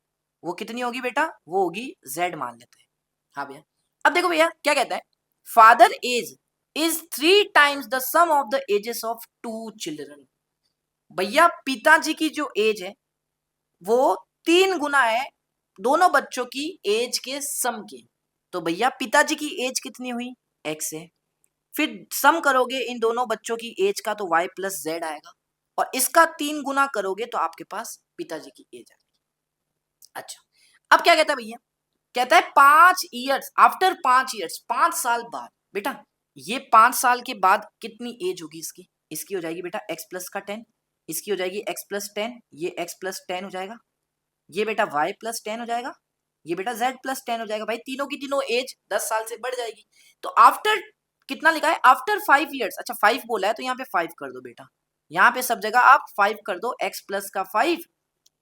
वो कितनी होगी बेटा, वो होगी z मान लेते हैं। हाँ भैया, अब देखो भैया क्या कहता है, father age is 3 times the sum of the ages of 2 children. भैया पिताजी की जो एज है वो 3 गुना है दोनों बच्चों की एज के सम की। तो भैया पिताजी की एज कितनी हुई, x है, फिर सम करोगे इन दोनों बच्चों की एज का तो y प्लस जेड आएगा, और इसका 3 गुना करोगे तो आपके पास पिताजी की एज आएगी। अच्छा, अब क्या कहता है भैया, कहता है 5 ईयर्स आफ्टर, 5 ईयर्स 5 साल बाद, बेटा ये 5 साल के बाद कितनी एज होगी इसकी, इसकी हो जाएगी बेटा x प्लस का 10, इसकी हो जाएगी x प्लस 10, ये x प्लस 10 हो जाएगा, ये बेटा y प्लस 10 हो जाएगा, ये बेटा z प्लस 10 हो जाएगा। भाई तीनों की तीनों एज 10 साल से बढ़ जाएगी। तो आफ्टर कितना लिखा है, आफ्टर 5 ईयर्स, अच्छा 5 बोला है तो यहाँ पे 5 कर दो बेटा, यहाँ पे सब जगह आप 5 कर दो, x प्लस का 5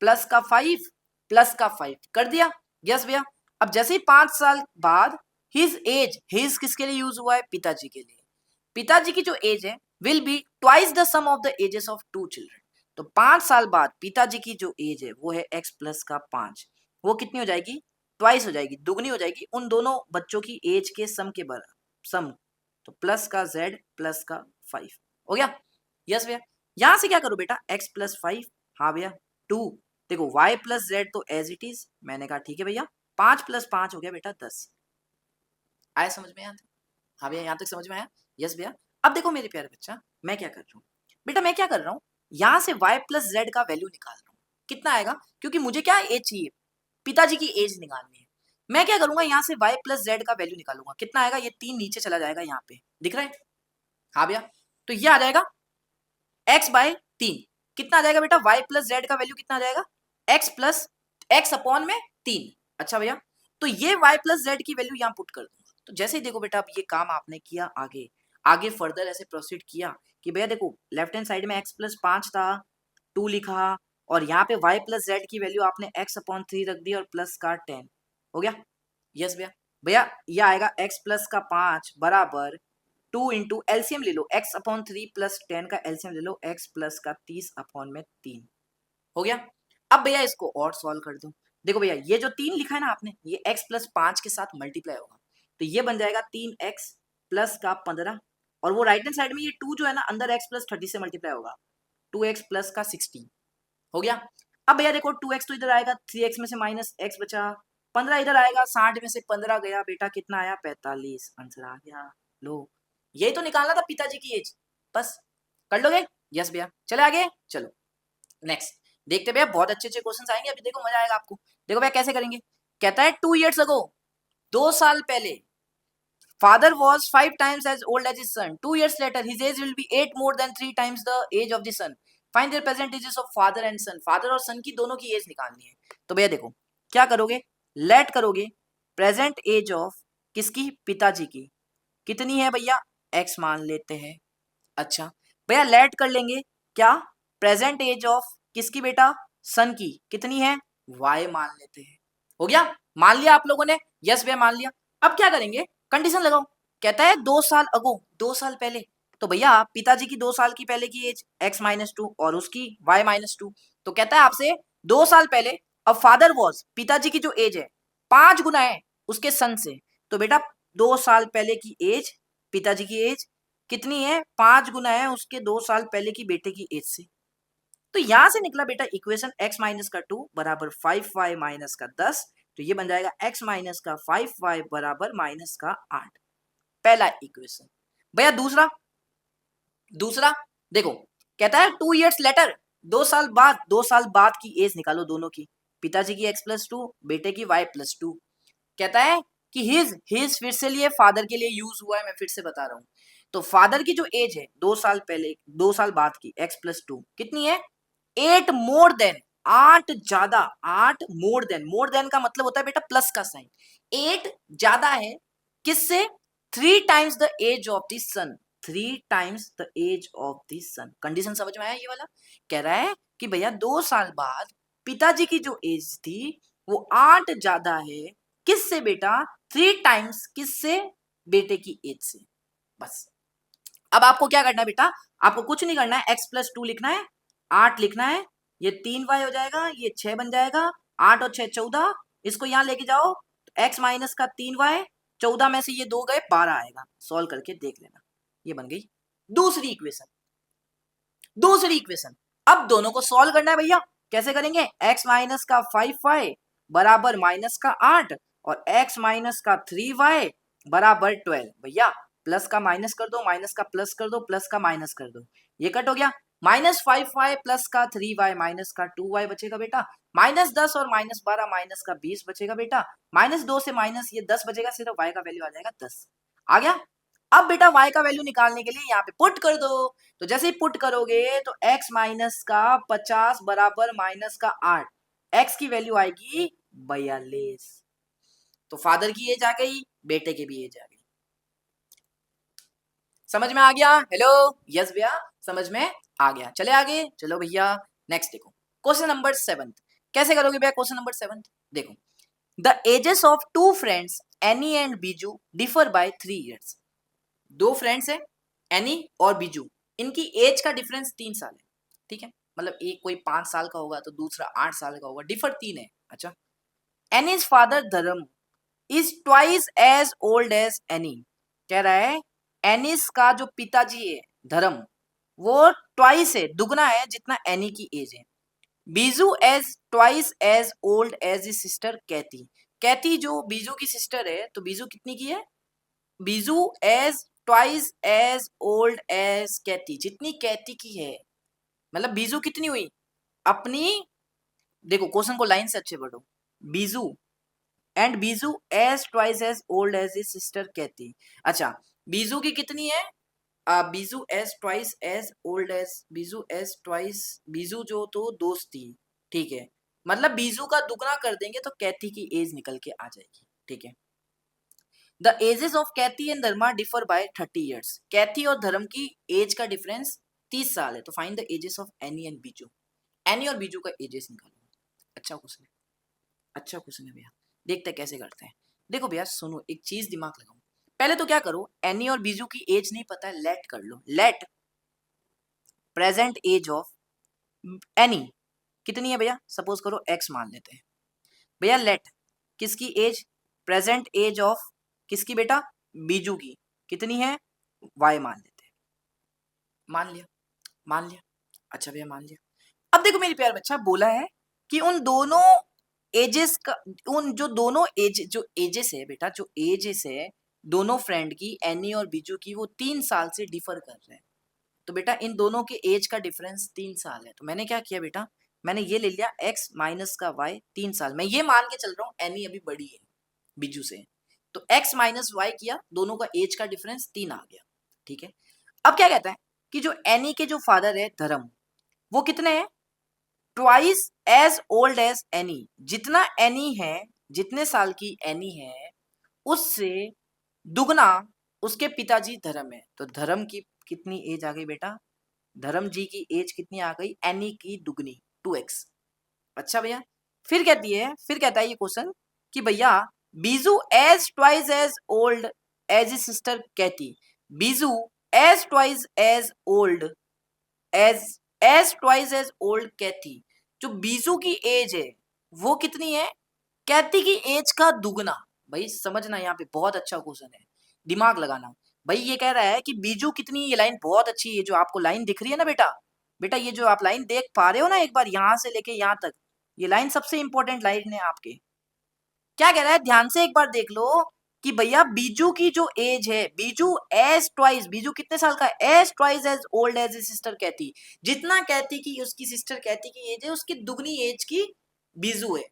प्लस का 5 प्लस का 5 कर दिया। यस भैया, अब जैसे ही 5 साल बाद हिज एज, हिज किसके लिए यूज हुआ है, पिताजी के लिए, पिताजी की जो एज है will be twice the sum of the ages of 2 children. तो 5 साल बाद पिताजी की जो एज है वो है x प्लस का 5, वो कितनी हो जाएगी, ट्वाइस हो जाएगी, दुगनी हो जाएगी उन दोनों बच्चों की एज के सम के बराबर, सम, तो प्लस का z प्लस का 5 हो गया। यस भैया, यहां से क्या करो बेटा, x प्लस 5, हाँ भैया 2, देखो y प्लस z तो एज इट इज, मैंने कहा ठीक है भैया, 5 प्लस 5 हो गया बेटा 10। आया समझ में, यहाँ तक? हाँ भैया यहाँ तक समझ में आया? यस भैया, अब देखो मेरे प्यारे बच्चा, मैं क्या कर रहा हूँ बेटा, मैं क्या कर रहा हूँ, यहाँ से y प्लस जेड का वैल्यू निकाल रहा हूँ, कितना आएगा, क्योंकि मुझे क्या एज चाहिए, पिताजी की एज निकालनी है। मैं क्या करूंगा, यहाँ से y प्लस जेड का वैल्यू निकालूंगा, कितना आएगा, ये 3 नीचे चला जाएगा, यहाँ पे दिख रहा है? हाँ भैया, तो ये आ जाएगा x बाय 3, कितना आ जाएगा बेटा, y प्लस जेड का वैल्यू कितना आ जाएगा, x प्लस x अपॉन में 3। अच्छा भैया, तो ये y प्लस जेड की वैल्यू यहाँ पुट कर दूंगा। तो जैसे ही देखो बेटा, अब ये काम आपने किया, आगे आगे फर्दर ऐसे प्रोसीड किया कि भैया देखो लेफ्ट हैंड साइड में x प्लस 5 था, 2 लिखा, और यहाँ पे y प्लस जेड की वैल्यू आपने x अपॉन 3 रख दी और प्लस का 10 हो गया। यस भैया, भैया ये आएगा x प्लस का 5 बराबर 2 इंटू एलसीएम ले लो, x अपॉन 3 प्लस 10 का एलसीएम ले लो, x प्लस का 30 अपॉन में 3 हो गया। अब भैया इसको और सॉल्व कर दो, देखो भैया ये जो 3 लिखा है ना आपने, ये x प्लस 5 के साथ मल्टीप्लाई होगा, तो ये बन जाएगा 3x प्लस का 15, और वो राइट हैंड साइड में ये 2 जो है ना अंदर x प्लस 30 से मल्टीप्लाई होगा, 2x प्लस का 16 हो गया। अब भैया देखो 2x तो इधर आएगा, 3x में से माइनस x बचा, 15 इधर आएगा, 60 में से 15 गया बेटा, कितना आया 45, आंसर आ गया। लो, यही तो निकालना था पिताजी की एज, बस कर लोगे? यस भैया, चले आगे, चलो नेक्स्ट देखते भैया, बहुत अच्छे अच्छे क्वेश्चंस आएंगे अभी, देखो मजा आएगा आपको। देखो भैया कैसे करेंगे, कहता है 2 years ago, 2 साल पहले, father was 5 times as old as his son, 2 years later his age will be 8 more than 3 times the age of the son, find their present ages of father and son। Father और सन की दोनों की as निकालनी है। तो भैया देखो क्या करोगे, लेट करोगे प्रेजेंट एज ऑफ किसकी, पिताजी की, कितनी है भैया, x मान लेते हैं। अच्छा भैया लेट कर लेंगे क्या, प्रेजेंट एज ऑफ किसकी बेटा, सन की, कितनी है, y मान लेते हैं। हो गया, मान लिया आप लोगों ने? यस भैया मान लिया। अब क्या करेंगे, कंडीशन लगाओ, कहता है 2 साल अगो, 2 साल पहले, तो भैया पिताजी की 2 साल की पहले की एज x-2 और उसकी y-2, तो कहता है आपसे 2 साल पहले अब फादर वॉज, पिताजी की जो एज है 5 गुना है उसके सन से, तो बेटा 2 साल पहले की एज, पिताजी की एज कितनी है, 5 गुना है उसके 2 साल पहले की बेटे की एज से। तो यहां से निकला बेटा इक्वेशन x माइनस का 2 बराबर 5y माइनस का 10, तो ये बन जाएगा x माइनस का 5y बराबर माइनस का 8, पहला इक्वेशन। भैया दूसरा, दूसरा देखो, कहता है 2 इयर्स लेटर, 2 साल बाद की एज निकालो दोनों की, पिताजी की x+2, बेटे की y+2। कहता है कि हिज फिर से लिए फादर के लिए यूज हुआ है, मैं फिर से बता रहा हूं। तो फादर की जो एज है 2 साल पहले, 2 साल बाद की x+2 कितनी है, 8 मोर देन, 8 ज्यादा, 8 मोर देन का मतलब होता है बेटा प्लस का साइन, 8 ज्यादा है किससे, 3 times the age of the son, 3 times the age of the son. Condition समझ में आया ये वाला? कह रहा है कि भैया 2 साल बाद पिताजी की जो एज थी वो 8 ज्यादा है किससे बेटा, 3 टाइम्स किससे, बेटे की एज से। बस अब आपको क्या करना है बेटा, आपको कुछ नहीं करना है, x+2 लिखना है, 8 लिखना है, ये 3y हो जाएगा, ये 6 बन जाएगा, 8 और 6 14, इसको यहां लेके जाओ, x माइनस का 3y, 14 में से ये 2 गए, 12 आएगा, सॉल्व करके देख लेना, ये बन गई दूसरी इक्वेशन। दूसरी इक्वेशन, अब दोनों को सॉल्व करना है भैया, कैसे करेंगे, x माइनस का 5y बराबर माइनस का 8 और x माइनस का 3y बराबर 12। भैया प्लस का माइनस कर दो, माइनस का प्लस कर दो, प्लस का माइनस कर दो, ये कट हो गया, -5y प्लस का 3y माइनस का 2y बचेगा बेटा, -10 और -12 माइनस का 20 बचेगा बेटा, -2 से माइनस ये 10 बचेगा, सिर्फ y का वैल्यू आ जाएगा 10। आ गया? अब बेटा y का वैल्यू निकालने के लिए यहाँ पे पुट कर दो, तो जैसे ही पुट करोगे तो x माइनस का 50 बराबर माइनस का 8, x की वैल्यू आएगी 42। तो फादर की एज आ गई, बेटे की भी एज आ गई। समझ में आ गया? हेलो, यस भैया समझ में आ गया। चले आगे, चलो भैया नेक्स्ट देखो, क्वेश्चन नंबर 7। कैसे करोगे भैया क्वेश्चन नंबर 7? देखो, the ages of two friends Annie and Biju differ by 3 years. दो फ्रेंड्स हैं, एनी और बीजू, इनकी एज का डिफरेंस 3 साल है, ठीक है, मतलब एक कोई 5 साल का होगा तो दूसरा 8 साल का होगा, डिफर 3 है। अच्छा, Annie's father Dharam is twice as old as Annie, कह रहा है एनिस का जो पिताजी है धर्म, वो ट्वाइस है, दुगना है जितना एनी की एज है। Biju as twice as old as is sister Kathy, Kathy जो बीजू की सिस्टर है, तो बीजू कितनी की है, Biju as twice as old as Kathy, जितनी कैथी की है, मतलब बीजू कितनी हुई अपनी, देखो क्वेश्चन को लाइन से अच्छे पढ़ो, Biju and Biju as twice as old as is sister Kathy. अच्छा, बीजू की कितनी है, Biju as twice as old as, Biju as twice, Biju जो तो दोस्त थी, ठीक है, मतलब बीजू का दुगना कर देंगे तो कैथी की एज निकल के आ जाएगी, ठीक है। The ages of Kaithi and Dharma differ by 30 years, Kathy और धर्म की एज का डिफरेंस 30 साल है, तो find the ages of Annie and Biju, Annie और बीजू का एजेस निकालो। अच्छा क्वेश्चन है, अच्छा क्वेश्चन है भैया, देखते हैं कैसे करते हैं। देखो भैया सुनो, एक चीज दिमाग लगाओ, पहले तो क्या करो, एनी और बीजू की एज नहीं पता है, लेट कर लो, let present age of Annie कितनी है भैया, सपोज करो x मान लेते हैं भैया, लेट किसकी एज, प्रेजेंट एज ऑफ किसकी बेटा, बीजू की कितनी है, y मान लेते हैं, मान लिया, मान लिया, अच्छा भैया मान लिया। अब देखो मेरी प्यार बच्चा, बोला है कि उन दोनों एजेस का, उन जो दोनों एज, जो एजेस है बेटा, जो एजेस है दोनों फ्रेंड की, एनी और बीजू की, वो 3 साल से डिफर कर रहे हैं, तो बेटा इन दोनों के एज का डिफरेंस 3 साल है, तो मैंने क्या किया बेटा, मैंने ये ले लिया x माइनस का y 3 साल, मैं ये मान के चल रहा हूँ एनी अभी बड़ी है बीजू से, तो x माइनस वाई किया, दोनों का एज का डिफरेंस 3 आ गया, ठीक है। अब क्या कहता है कि जो एनी के जो फादर है धर्म, वो कितने हैं, twice as old as Annie, जितना एनी है, जितने साल की एनी है उससे दुगना उसके पिताजी धर्म है, तो धर्म की कितनी एज आ गई बेटा, धर्म जी की एज कितनी आ गई, एनी की दुगनी 2x। अच्छा भैया, फिर कहती है, फिर कहता है ये क्वेश्चन कि भैया Biju as twice as old as sister Kathy, Biju as twice as old as twice as old Kathy. जो बीजू की एज है वो कितनी है? कैथी की एज का दुगना। भाई समझना, यहाँ पे बहुत अच्छा क्वेश्चन है, दिमाग लगाना। भाई ये कह रहा है कि बीजू कितनी, ये लाइन बहुत अच्छी है, जो आपको लाइन दिख रही है ना बेटा, बेटा ये जो आप लाइन देख पा रहे हो ना, एक बार यहां से लेके यहां तक, ये लाइन सबसे इंपॉर्टेंट लाइन है आपके। क्या कह रहा है, ध्यान से एक बार देख लो कि भैया बीजू की जो एज है, बीजू एज ट्वाइस, बीजू कितने साल का है? As twice as old as sister Kathy. जितना कैथी की, उसकी सिस्टर कैथी की एज है, उसकी दुगनी एज की बीजू है।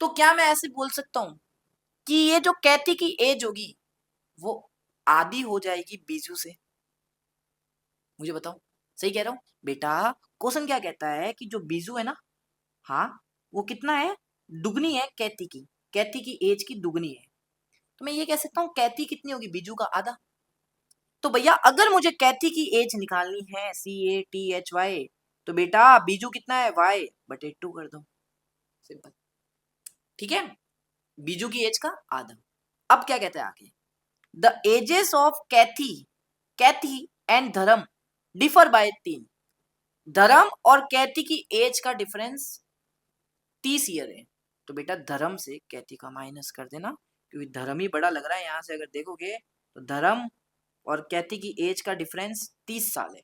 तो क्या मैं ऐसे बोल सकता हूं कि ये जो कैथी की एज होगी वो आधी हो जाएगी बीजू से? मुझे बताओ, सही कह रहा हूं बेटा? क्वेश्चन क्या कहता है कि जो बीजू है ना, हाँ, वो कितना है? दुगनी है कैथी की, कैथी की एज की दुगनी है। तो मैं ये कह सकता हूँ कैथी कितनी होगी? बीजू का आधा। तो भैया अगर मुझे कैथी की एज निकालनी है, CATHY, तो बेटा बीजू कितना है? Y/2 कर दो, सिंपल। ठीक है, बीजू की एज का आधा। अब क्या कहते हैं आगे, the ages of Kaithi and Dharam differ by 3। Dharam और कैथी की एज का डिफरेंस 30 ईयर है। तो बेटा धर्म से कैथी का माइनस कर देना, क्योंकि धर्म ही बड़ा लग रहा है यहाँ से अगर देखोगे तो। धर्म और कैथी की एज का डिफरेंस 30 साल है।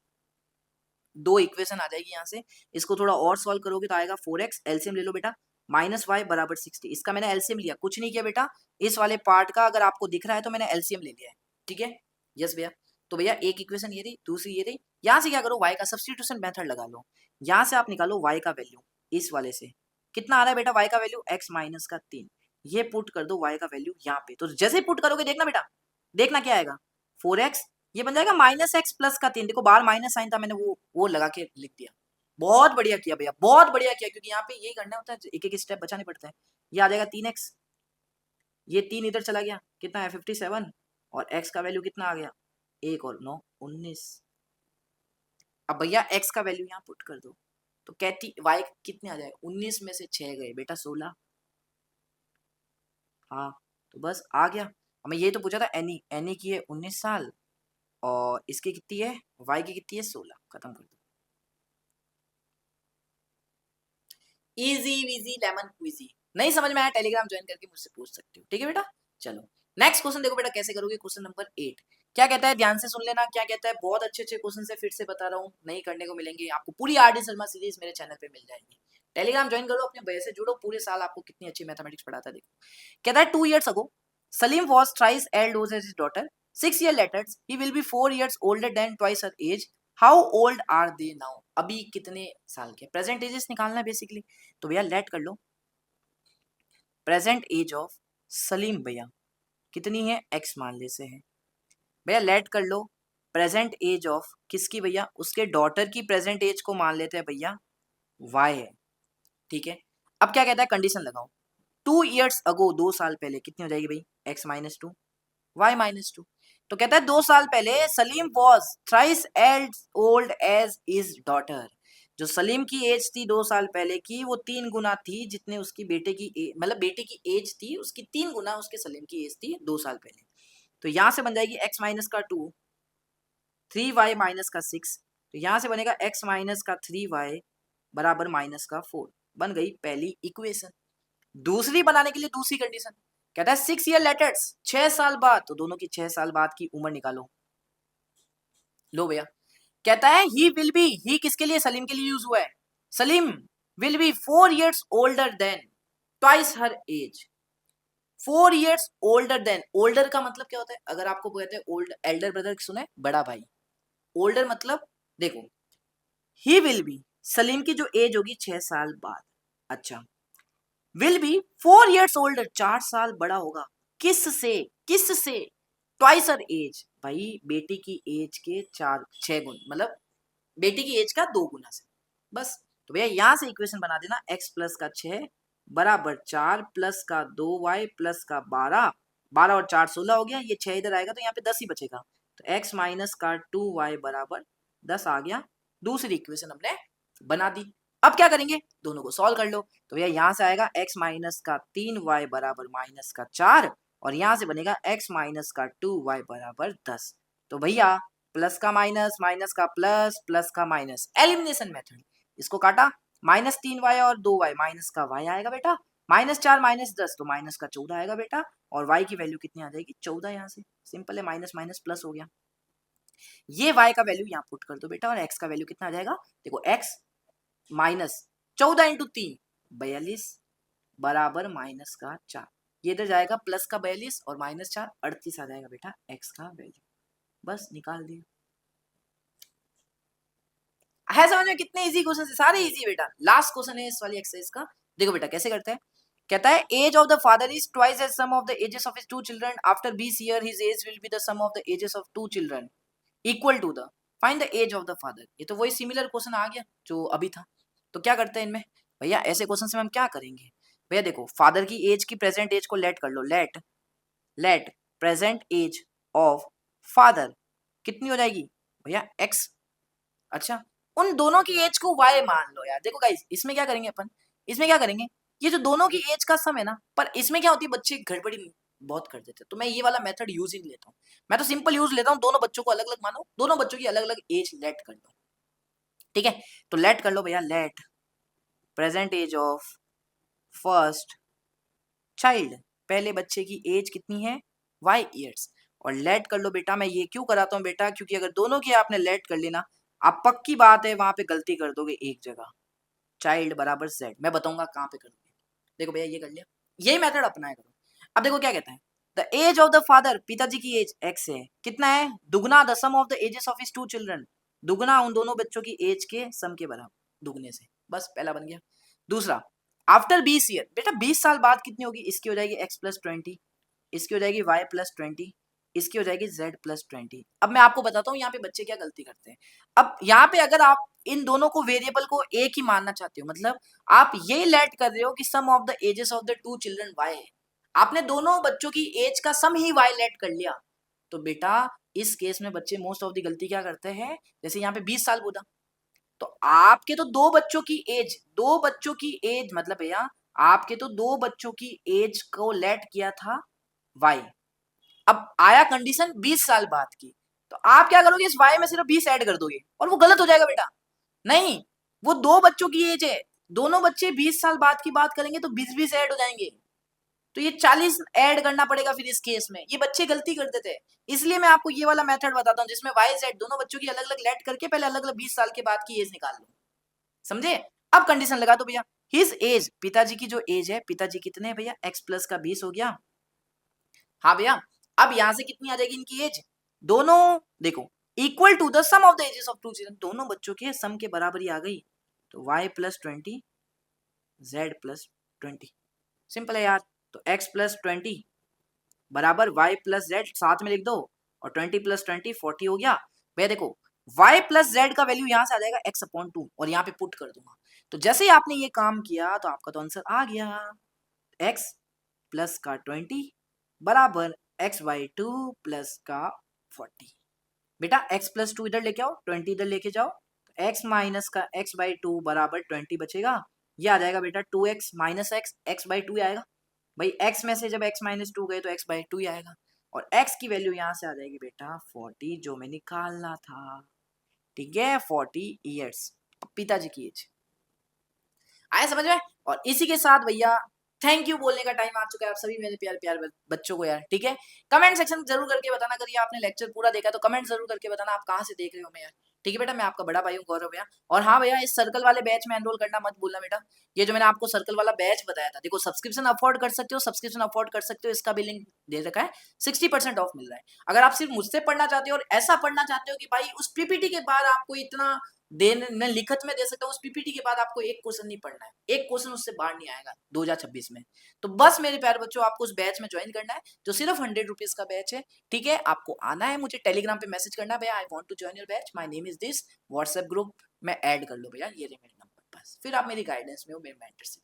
दो इक्वेशन आ जाएगी यहाँ से। इसको थोड़ा और सॉल्व करोगे तो आएगा 4x, एलसीएम ले लो बेटा, -y बराबर 60। इसका मैंने एलसीएम लिया, कुछ नहीं किया बेटा, इस वाले पार्ट का अगर आपको दिख रहा है तो मैंने एलसीएम ले लिया है। ठीक है, यस भैया। तो भैया एक इक्वेशन ये रही, दूसरी ये रही। यहाँ से क्या करो, y का सब्स्टिट्यूशन मेथड लगा लो। यहाँ से आप निकालो y का वैल्यू, इस वाले से कितना आ रहा है बेटा y का वैल्यू? x माइनस का 3। ये पुट कर दो y का वैल्यू यहाँ पे। तो जैसे ही पुट करोगे देखना बेटा, देखना क्या आएगा, 4x, ये बन जाएगा -x प्लस का 3। देखो बाहर माइनस साइन था, मैंने वो लगा के लिख दिया। बहुत बढ़िया किया भैया, बहुत बढ़िया किया, क्योंकि यहाँ पे यही करना होता है, एक एक स्टेप बचाने पड़ते हैं। ये आ जाएगा 3x, ये 3 इधर चला गया, कितना है 57, और x का वैल्यू कितना आ गया, 1 और 9 19। अब भैया x का वैल्यू यहाँ पुट कर दो, तो कहती y कितने आ जाएगा, 19 में से 6 गए बेटा 16। हाँ, तो बस आ गया। हमें ये तो पूछा था एनी की है 19 साल, और इसकी कितनी है, y की कितनी है 16। खत्म कर दो, इजी विजी लेमन क्विजी। नहीं समझ में आया, टेलीग्राम ज्वाइन करके मुझसे पूछ सकते हो। ठीक है बेटा, चलो नेक्स्ट क्वेश्चन देखो बेटा कैसे करोगे। क्वेश्चन नंबर 8 क्या कहता है, ध्यान से सुन लेना क्या कहता है। बहुत अच्छे अच्छे क्वेश्चन से फिर से बता रहा हूँ, नहीं करने को मिलेंगे आपको। पूरी RD शर्मा सीरीज मेरे चैनल पे मिल जाएगी। टेलीग्राम ज्वाइन करो, अपने भैया से जुड़ो, पूरे साल आपको कितनी अच्छी मैथमेटिक्स पढ़ाता है देखो। कहता है 2 years ago Salim was thrice as old as his daughter. 6 years later he will be 4 years older than twice her age. How old are they now? अभी कितने साल के? प्रेजेंट एजेस निकालना है बेसिकली। तो भैया लेट कर लो, प्रेजेंट एज ऑफ सलीम भैया कितनी है, x मान लेते हैं भैया। लेट कर लो, प्रेजेंट एज ऑफ किसकी भैया, उसके डॉटर की प्रेजेंट एज को मान लेते हैं भैया y है। ठीक है, अब क्या कहता है, कंडीशन लगाओ। 2 years ago 2 साल पहले कितनी हो जाएगी भाई, x-2 y-2। तो कहता है 2 साल पहले Salim was thrice as old as his daughter. जो सलीम की एज थी 2 साल पहले की, वो 3 गुना थी जितने उसकी बेटे की मतलब बेटे की एज थी, उसकी 3 गुना उसके सलीम की एज थी 2 साल पहले। तो यहां से बन जाएगी x-2 3y-6। तो यहां से बनेगा x-3y बराबर -4। बन गई पहली इक्वेशन। दूसरी बनाने के लिए दूसरी कंडीशन, कहता है 6 year लेटर्स, 6 साल बाद, तो दोनों की 6 साल बाद की उम्र निकालो। लो भैया, कहता है ही विल बी, ही किसके लिए, सलीम के लिए यूज हुआ है। Salim will be 4 years older than twice her age. 4 years older than, older का मतलब क्या होता है, अगर आपको कहते हैं ओल्ड, एल्डर ब्रदर सुना है, बड़ा भाई। ओल्डर मतलब देखो, ही विल बी, सलीम की जो एज होगी 6 साल बाद। अच्छा, विल बी 4 years ओल्डर, 4 साल बड़ा होगा। किससे, किससे, ट्वाइस हर एज, भाई बेटी की एज के 6 गुण, मतलब बेटी की एज का 2 गुना से। बस, तो भैया यहां से इक्वेशन बना देना, x प्लस का 6 बराबर 4 प्लस का 2y प्लस का 12, 12 और 4 16 हो गया। ये 6 इधर आएगा तो यहाँ पे 10 ही बचेगा। तो x माइनस का 2y बराबर 10 आ गया। दूसरी इक्वेशन हमने बना दी। अब क्या करेंगे, दोनों को सॉल्व कर लो। तो भैया यहां से आएगा x माइनस का 3y बराबर माइनस का 4, और यहां से बनेगा x माइनस का 2y बराबर 10। तो भैया प्लस का माइनस, माइनस का प्लस, प्लस का माइनस, एलिमिनेशन मेथड। इसको काटा, -3y और 2y, माइनस का y आएगा बेटा, -4 -10 तो माइनस का 14 आएगा बेटा, और y की वैल्यू कितनी आ जाएगी 14 यहाँ से, सिंपल है, माइनस माइनस प्लस हो गया। ये y का वैल्यू यहाँ पुट कर दो बेटा, और x का वैल्यू कितना आ जाएगा, देखो x माइनस 14 इंटू 3 42 बराबर माइनस का 4, ये इधर जाएगा प्लस का 42 और -4 38 आ जाएगा बेटा x का वैल्यू, बस निकाल दिया। है समझ में? कितने इजी क्वेश्चन है, सारे इजी बेटा। लास्ट क्वेश्चन है इस वाली एक्सरसाइज का, देखो बेटा कैसे करते हैं। कहता है age of the father is twice age sum of the ages of his two children, after 20 year his age will be the sum of the ages of two children equal to the, find the age of the father. ये तो वही similar question आ गया जो अभी था। तो क्या करते हैं इनमें भैया, ऐसे क्वेश्चन से हम क्या करेंगे भैया, देखो फादर की एज की प्रेजेंट एज को लेट कर लो, let present age of father कितनी हो जाएगी भैया x। अच्छा, उन दोनों की एज को y मान लो यार। देखो गाइस, इसमें क्या करेंगे अपन, इसमें क्या करेंगे, ये जो दोनों की एज का सम है ना, पर इसमें क्या होती है बच्चे गड़बड़ी बहुत कर देते हैं, तो मैं ये वाला मेथड यूज ही नहीं लेता हूँ। मैं तो सिंपल यूज लेता हूँ, दोनों बच्चों को अलग अलग मानो, दोनों बच्चों की अलग अलग एज लेट कर दो, ठीक है। तो लेट कर लो भैया, let present age of first child, पहले बच्चे की एज कितनी है y ईयर्स, और लेट कर लो बेटा। मैं ये क्यों कराता हूँ बेटा, क्योंकि अगर दोनों की आपने लेट कर लेना, आप पक्की बात है वहां पे गलती कर दोगे एक जगह, चाइल्ड बराबर z, मैं बताऊंगा कहाँ पे कर दोगे। देखो भैया ये कर लिया, यही मेथड अपनाया करो। अब देखो क्या कहता है, the age of the father, पिताजी की एज x है, कितना है दुगना, the sum of the ages of his two children, दुगना उन दोनों बच्चों की एज के सम के बराबर, दुगने से, बस पहला बन गया। दूसरा, आफ्टर 20 ईयर, बेटा 20 साल बाद कितनी होगी, इसकी हो जाएगी x प्लस 20, इसकी हो जाएगी y प्लस 20, इसकी हो जाएगी z प्लस 20। अब मैं आपको बताता हूँ यहाँ पे बच्चे क्या गलती करते हैं। अब यहाँ पे अगर आप इन दोनों को वेरिएबल को एक ही मानना चाहते हो, मतलब आप ये लेट कर रहे हो कि sum of the ages of the two children y है, आपने दोनों बच्चों की एज का सम ही y लेट कर लिया, तो बेटा इस केस में बच्चे मोस्ट ऑफ द गलती क्या करते हैं, जैसे यहाँ पे 20 साल बोला, तो आपके तो दो बच्चों की एज मतलब भैया आपके तो दो बच्चों की एज को लेट किया था y, अब आया कंडीशन 20 साल बाद की, तो आप क्या करोगे, इस y में सिर्फ 20 ऐड कर दोगे, और वो गलत हो जाएगा बेटा। नहीं, वो दो बच्चों की एज है, दोनों बच्चे 20 साल बाद की बात करेंगे तो 20 ऐड हो जाएंगे, तो ये 40 ऐड करना पड़ेगा फिर इस केस में, ये बच्चे गलती करते थे। इसलिए मैं आपको ये वाला मेथड बताता हूँ जिसमें y z दोनों बच्चों की अलग अलग लेट करके पहले अलग अलग 20 साल के बाद की एज निकाल लो, समझे। अब कंडीशन लगा दो भैया, हिज एज, पिताजी की जो एज है, पिताजी कितने हैं भैया, x प्लस का 20 हो गया, हाँ भैया। अब यहां से कितनी आ जाएगी इनकी एज, दोनों देखो equal to the sum of the ages of two children, दोनों बच्चों के सम के बराबर ही आ गई, तो y plus 20 z plus 20, simple है यार। तो x प्लस 20 बराबर y प्लस z, साथ में लिख दो, और 20 प्लस 20 40 हो गया भैया। देखो y प्लस z का वैल्यू यहां से आ जाएगा x अपॉन 2, और यहाँ पे पुट कर दूंगा, तो जैसे ही आपने ये काम किया तो आपका तो आंसर आ गया, x प्लस का 20 बराबर x बाई 2 प्लस का 40। बेटा x प्लस 2 इधर लेके आओ, 20 इधर लेके जाओ, तो x माइनस का x बाई 2 बराबर 20 बचेगा, ये आ जाएगा बेटा 2x माइनस x बाई 2 आएगा भाई, x में से जब x माइनस 2 गए तो x बाई 2 आएगा, और x की वैल्यू यहाँ से आ जाएगी बेटा 40 जो मैं निकालना था, ठीक है, 40 ईयर्स पिताजी की एज, आया समझ में। और इसी के साथ भैया थैंक यू बोलने का टाइम आ चुका है आप सभी मेरे प्यारे प्यारे बच्चों को यार, ठीक है। कमेंट सेक्शन जरूर करके बताना, अगर ये आपने लेक्चर पूरा देखा तो कमेंट जरूर करके बताना आप कहाँ से देख रहे हो मैं यार, ठीक है बेटा। मैं आपका बड़ा भाई हूँ गौरव भैया, और हाँ भैया इस सर्कल वाले बैच में एनरोल करना मत भूलना बेटा, ये जो मैंने आपको सर्कल वाला बैच बताया था, देखो सब्सक्रिप्शन अफोर्ड कर सकते हो, सब्सक्रिप्शन अफोर्ड कर सकते हो, इसका भी लिंक दे रखा है, 60% ऑफ मिल रहा है। अगर आप सिर्फ मुझसे पढ़ना चाहते हो और ऐसा पढ़ना चाहते हो कि भाई उस पीपीटी के बाद आपको इतना देने मैं लिखत में दे सकता हूँ, उस पीपीटी के बाद आपको एक क्वेश्चन नहीं पढ़ना है, एक क्वेश्चन उससे बाहर नहीं आएगा 2026 में, तो बस मेरे प्यारे बच्चों आपको उस बैच में ज्वाइन करना है जो सिर्फ 100 रुपीज का बैच है, ठीक है। आपको आना है, मुझे टेलीग्राम पे मैसेज करना है, भैया I want to join your batch, my name is this, WhatsApp group में ऐड कर लो भैया, ये रहे मेरे नंबर, बस फिर आप मेरी गाइडेंस में हो, मेरे मेंटरशिप,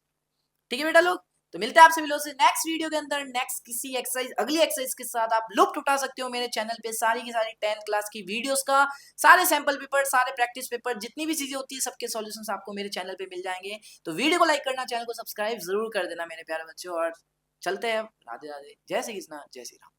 ठीक है बेटा लोग। तो मिलते हैं आपसे मिलो से नेक्स्ट वीडियो के अंदर, नेक्स्ट किसी एक्सरसाइज अगली एक्सरसाइज के साथ आप लुत्फ उठा सकते हो मेरे चैनल पे, सारी की सारी 10th क्लास की वीडियोस का, सारे सैंपल पेपर, सारे प्रैक्टिस पेपर, जितनी भी चीजें होती है सबके सॉल्यूशंस आपको मेरे चैनल पे मिल जाएंगे। तो वीडियो को लाइक करना, चैनल को सब्सक्राइब जरूर कर देना मेरे प्यारे बच्चों, और चलते हैं, राधे राधे, जय श्री कृष्णा, जय श्री राम।